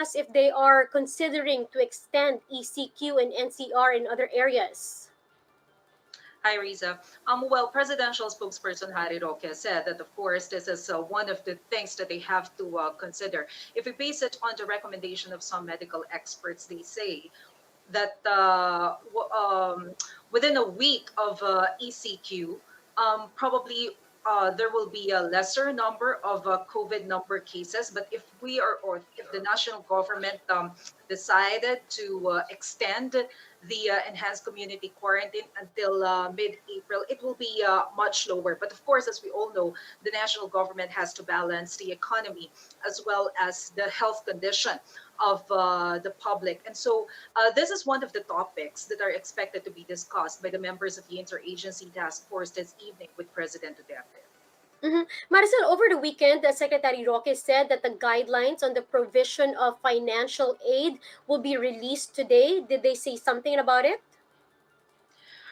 us if they are considering to extend ECQ and NCR in other areas. Hi, Riza. Well, presidential spokesperson Harry Roque said that, of course, this is one of the things that they have to consider. If we base it on the recommendation of some medical experts, they say that within a week of ECQ, probably there will be a lesser number of COVID number cases. But if we are, or if the national government decided to extend the enhanced community quarantine until mid-April, it will be much lower. But of course, as we all know, the national government has to balance the economy as well as the health condition of the public. And so this is one of the topics that are expected to be discussed by the members of the Interagency Task Force this evening with President Duterte. Mhm. Maricel, over the weekend, Secretary Roque said that the guidelines on the provision of financial aid will be released today. Did they say something about it?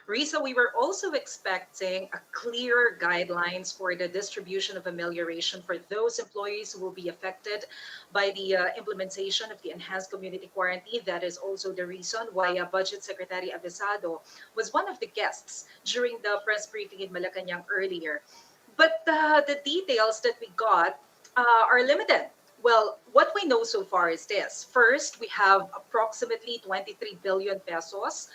Risa, we were also expecting a clearer guidelines for the distribution of amelioration for those employees who will be affected by the implementation of the enhanced community quarantine. That is also the reason why Budget Secretary Abesado was one of the guests during the press briefing in Malacanang earlier. But the details that we got are limited. Well, what we know so far is this. First, we have approximately 23 billion pesos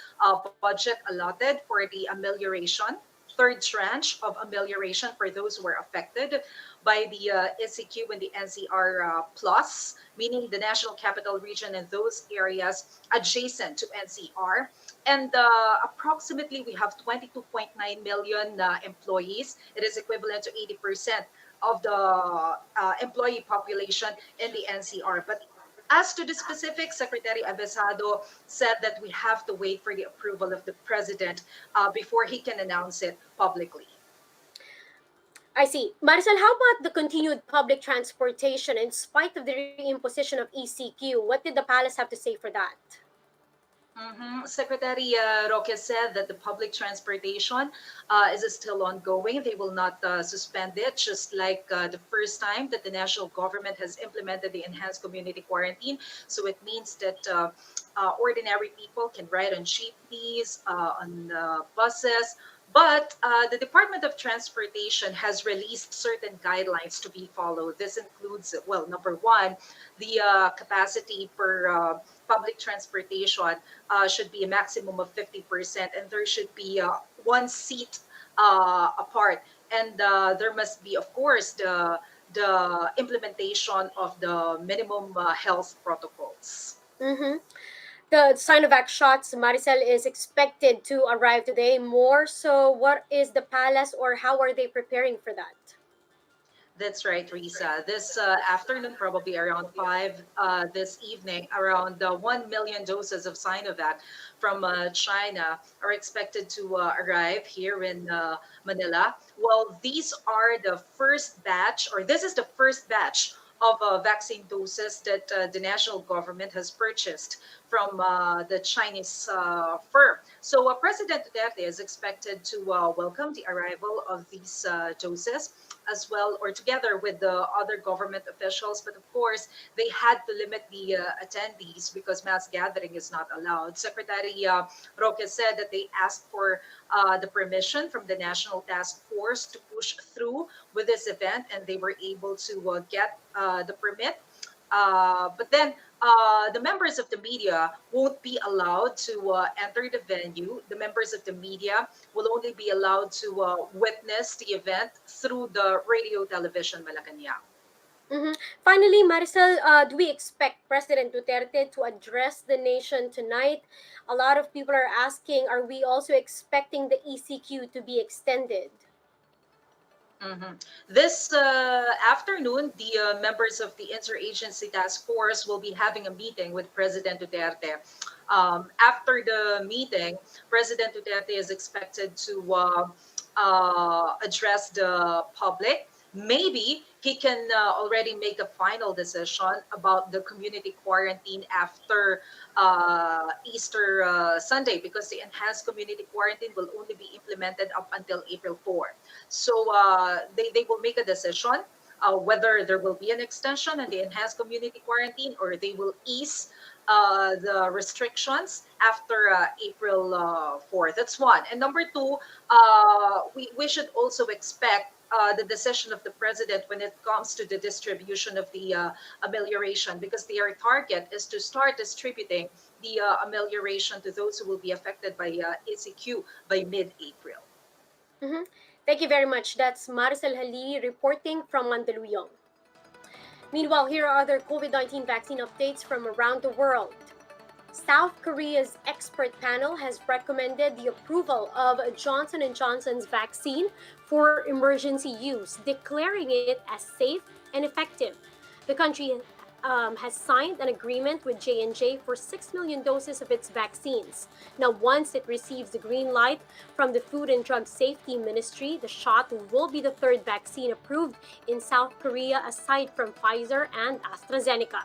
budget allotted for the amelioration, third tranche of amelioration for those who are affected by the SEQ and the NCR plus, meaning the National Capital Region and those areas adjacent to NCR. And approximately we have 22.9 million employees. It is equivalent to 80% of the employee population in the NCR. But as to the specifics, Secretary Abesado said that we have to wait for the approval of the president before he can announce it publicly. I see. Maricel, how about the continued public transportation in spite of the reimposition of ECQ? What did the palace have to say for that? Secretary Roque said that the public transportation is still ongoing. They will not suspend it, just like the first time that the national government has implemented the enhanced community quarantine. So it means that ordinary people can ride on jeepneys, on buses. But the Department of Transportation has released certain guidelines to be followed. This includes, well, number one, the capacity per public transportation should be a maximum of 50%, and there should be one seat apart. And there must be, of course, the implementation of the minimum health protocols. Mm-hmm. The SINOVAC shots, Maricel, is expected to arrive today. More so, what is the palace or how are they preparing for that? That's right, Risa. This afternoon, probably around 5 this evening, around 1 million doses of Sinovac from China are expected to arrive here in Manila. Well, these are the first batch, or this is the first batch of vaccine doses that the national government has purchased from the Chinese firm. So President Duterte is expected to welcome the arrival of these doses as well, or together with the other government officials. But of course, they had to limit the attendees because mass gathering is not allowed. Secretary Roque said that they asked for the permission from the National Task Force to push through with this event, and they were able to get the permit. But then the members of the media won't be allowed to enter the venue. The members of the media will only be allowed to witness the event through the radio television Malacanang. Mm-hmm. Finally, Maricel, do we expect President Duterte to address the nation tonight? A lot of people are asking, are we also expecting the ECQ to be extended? Mhm. This afternoon, the members of the Interagency Task Force will be having a meeting with President Duterte. After the meeting, President Duterte is expected to address the public. Maybe he can already make a final decision about the community quarantine after Easter Sunday, because the enhanced community quarantine will only be implemented up until April 4th. So they will make a decision whether there will be an extension and the enhanced community quarantine, or they will ease the restrictions after April 4th. That's one. And number two, we should also expect the decision of the president when it comes to the distribution of the amelioration, because their target is to start distributing the amelioration to those who will be affected by ACQ by mid-April. Mhm. Thank you very much. That's Maricel Halili reporting from Mandaluyong. Meanwhile, here are other COVID-19 vaccine updates from around the world. South Korea's expert panel has recommended the approval of Johnson & Johnson's vaccine for emergency use, declaring it as safe and effective. The country has signed an agreement with J&J for 6 million doses of its vaccines. Now, once it receives the green light from the Food and Drug Safety Ministry, the shot will be the third vaccine approved in South Korea aside from Pfizer and AstraZeneca.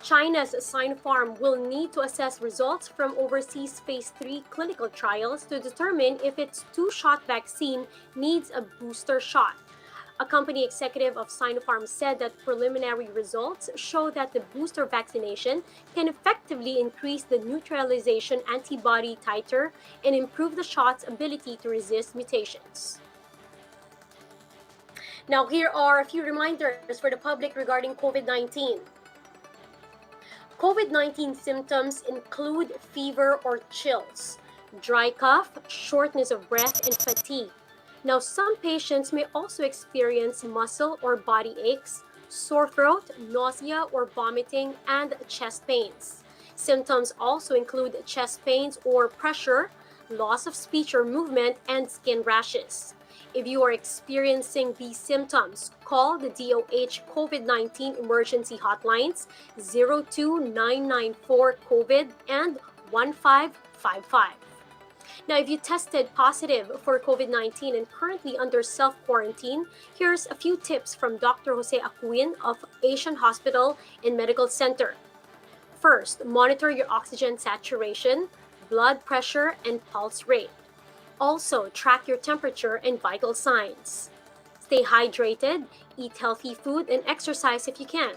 China's Sinopharm will need to assess results from overseas phase 3 clinical trials to determine if its two-shot vaccine needs a booster shot. A company executive of Sinopharm said that preliminary results show that the booster vaccination can effectively increase the neutralization antibody titer and improve the shot's ability to resist mutations. Now, here are a few reminders for the public regarding COVID-19. COVID-19 symptoms include fever or chills, dry cough, shortness of breath, and fatigue. Now, some patients may also experience muscle or body aches, sore throat, nausea or vomiting, and chest pains. Symptoms also include chest pains or pressure, loss of speech or movement, and skin rashes. If you are experiencing these symptoms, call the DOH COVID-19 emergency hotlines 02994-COVID and 1555. Now, if you tested positive for COVID-19 and currently under self-quarantine, here's a few tips from Dr. Jose Acuin of Asian Hospital and Medical Center. First, monitor your oxygen saturation, blood pressure, and pulse rate. Also, track your temperature and vital signs. Stay hydrated, eat healthy food, and exercise if you can.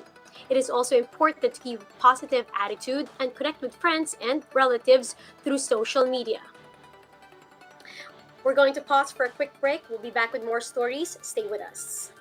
It is also important to keep a positive attitude and connect with friends and relatives through social media. We're going to pause for a quick break. We'll be back with more stories. Stay with us.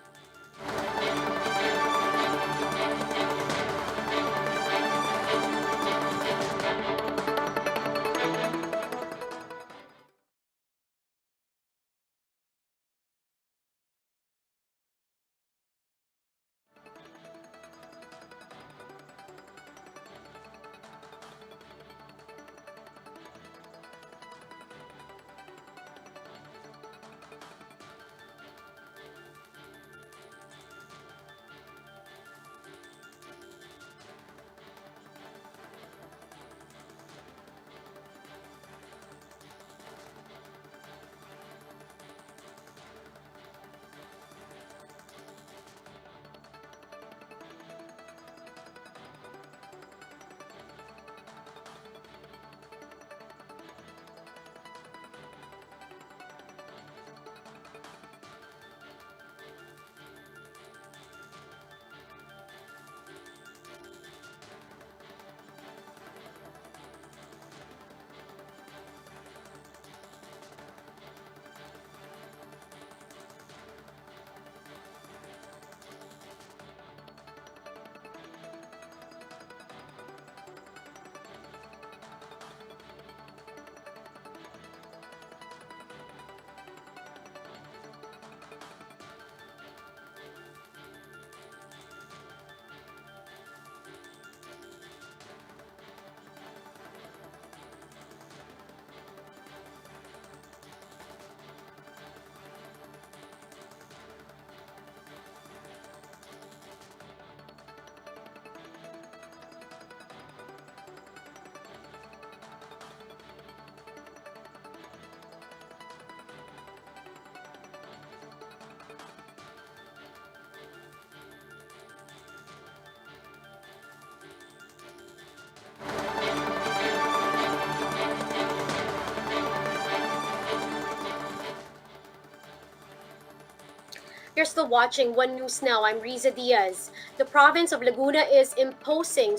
You're still watching One News Now. I'm Riza Diaz. The province of Laguna is imposing